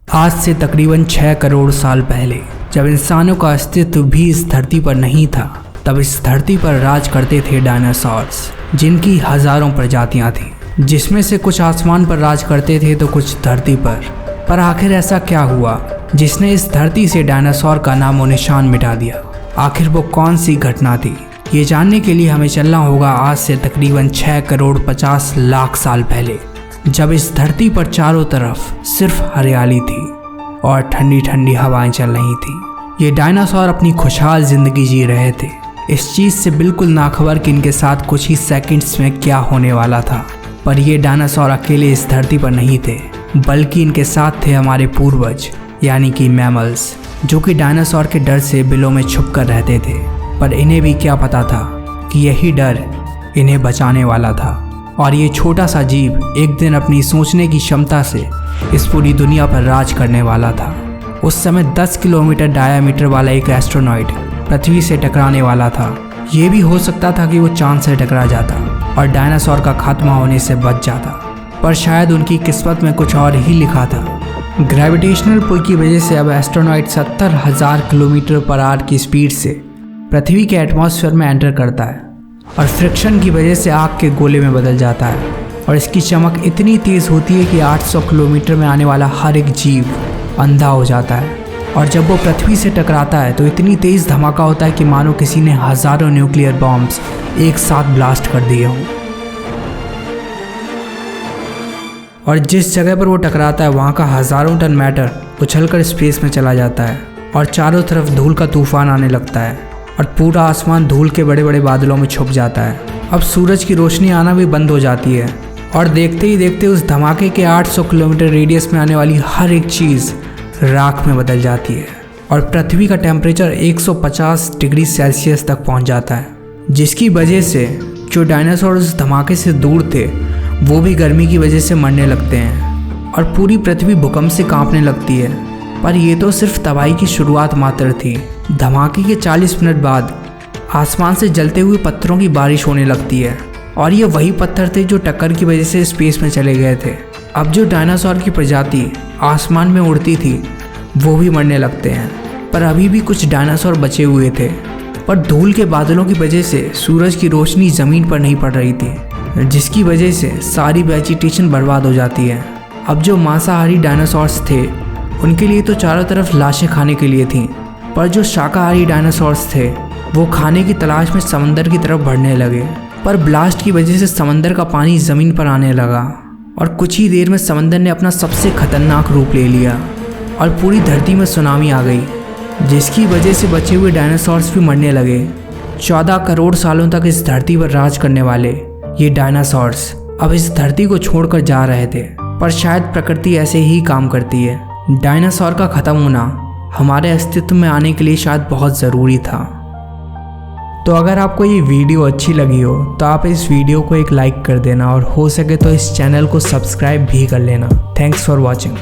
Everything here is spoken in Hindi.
आज से तकरीबन 6 करोड़ साल पहले, जब इंसानों का अस्तित्व भी इस धरती पर नहीं था, तब इस धरती पर राज करते थे डायनासोर्स, जिनकी हजारों प्रजातियां थीं, जिसमें से कुछ आसमान पर राज करते थे तो कुछ धरती पर आखिर ऐसा क्या हुआ जिसने इस धरती से डायनासोर का नामो निशान मिटा दिया? आखिर वो कौन सी घटना थी? ये जानने के लिए हमें चलना होगा आज से तकरीबन 6 करोड़ 50 लाख साल पहले, जब इस धरती पर चारों तरफ सिर्फ हरियाली थी और ठंडी ठंडी हवाएं चल रही थी। ये डायनासोर अपनी खुशहाल जिंदगी जी रहे थे, इस चीज़ से बिल्कुल नाखबर कि इनके साथ कुछ ही सेकंड्स में क्या होने वाला था। पर ये डायनासोर अकेले इस धरती पर नहीं थे, बल्कि इनके साथ थे हमारे पूर्वज यानी कि मैमल्स, जो कि डायनासोर के डर से बिलों में छुप कर रहते थे। पर इन्हें भी क्या पता था कि यही डर इन्हें बचाने वाला था और ये छोटा सा जीव एक दिन अपनी सोचने की क्षमता से इस पूरी दुनिया पर राज करने वाला था। उस समय 10 किलोमीटर डायामीटर वाला एक एस्ट्रोनॉइड पृथ्वी से टकराने वाला था। ये भी हो सकता था कि वो चांद से टकरा जाता और डायनासोर का खात्मा होने से बच जाता, पर शायद उनकी किस्मत में कुछ और ही लिखा था। ग्रेविटेशनल पुल की वजह से अब एस्ट्रोनॉइड 70,000 किलोमीटर पर आवर की स्पीड से पृथ्वी के एटमॉस्फेयर में एंटर करता है और फ्रिक्शन की वजह से आग के गोले में बदल जाता है और इसकी चमक इतनी तेज़ होती है कि 800 किलोमीटर में आने वाला हर एक जीव अंधा हो जाता है। और जब वो पृथ्वी से टकराता है तो इतनी तेज़ धमाका होता है कि मानो किसी ने हज़ारों न्यूक्लियर बॉम्ब्स एक साथ ब्लास्ट कर दिए हों। और जिस जगह पर वो टकराता है वहाँ का हज़ारों टन मैटर उछलकर स्पेस में चला जाता है और चारों तरफ धूल का तूफान आने लगता है और पूरा आसमान धूल के बड़े बड़े बादलों में छुप जाता है। अब सूरज की रोशनी आना भी बंद हो जाती है और देखते ही देखते उस धमाके के 800 किलोमीटर रेडियस में आने वाली हर एक चीज़ राख में बदल जाती है और पृथ्वी का टेम्परेचर 150 डिग्री सेल्सियस तक पहुंच जाता है, जिसकी वजह से जो डायनासोर उस धमाके से दूर थे वो भी गर्मी की वजह से मरने लगते हैं और पूरी पृथ्वी भूकंप से कांपने लगती है। पर ये तो सिर्फ तबाही की शुरुआत मात्र थी। धमाके के 40 मिनट बाद आसमान से जलते हुए पत्थरों की बारिश होने लगती है और ये वही पत्थर थे जो टक्कर की वजह से स्पेस में चले गए थे। अब जो डायनासोर की प्रजाति आसमान में उड़ती थी वो भी मरने लगते हैं, पर अभी भी कुछ डायनासोर बचे हुए थे। पर धूल के बादलों की वजह से सूरज की रोशनी ज़मीन पर नहीं पड़ रही थी, जिसकी वजह से सारी वेजिटेशन बर्बाद हो जाती है। अब जो मांसाहारी डायनासोर्स थे उनके लिए तो चारों तरफ लाशें खाने के लिए थीं, पर जो शाकाहारी डायनासोर्स थे वो खाने की तलाश में समंदर की तरफ बढ़ने लगे। पर ब्लास्ट की वजह से समंदर का पानी ज़मीन पर आने लगा और कुछ ही देर में समंदर ने अपना सबसे खतरनाक रूप ले लिया और पूरी धरती में सुनामी आ गई, जिसकी वजह से बचे हुए डायनासोर्स भी मरने लगे। 14 करोड़ सालों तक इस धरती पर राज करने वाले ये डायनासोर्स अब इस धरती को छोड़कर जा रहे थे, पर शायद प्रकृति ऐसे ही काम करती है। डायनासोर का ख़त्म होना हमारे अस्तित्व में आने के लिए शायद बहुत ज़रूरी था। तो अगर आपको ये वीडियो अच्छी लगी हो तो आप इस वीडियो को एक लाइक कर देना और हो सके तो इस चैनल को सब्सक्राइब भी कर लेना। Thanks for watching.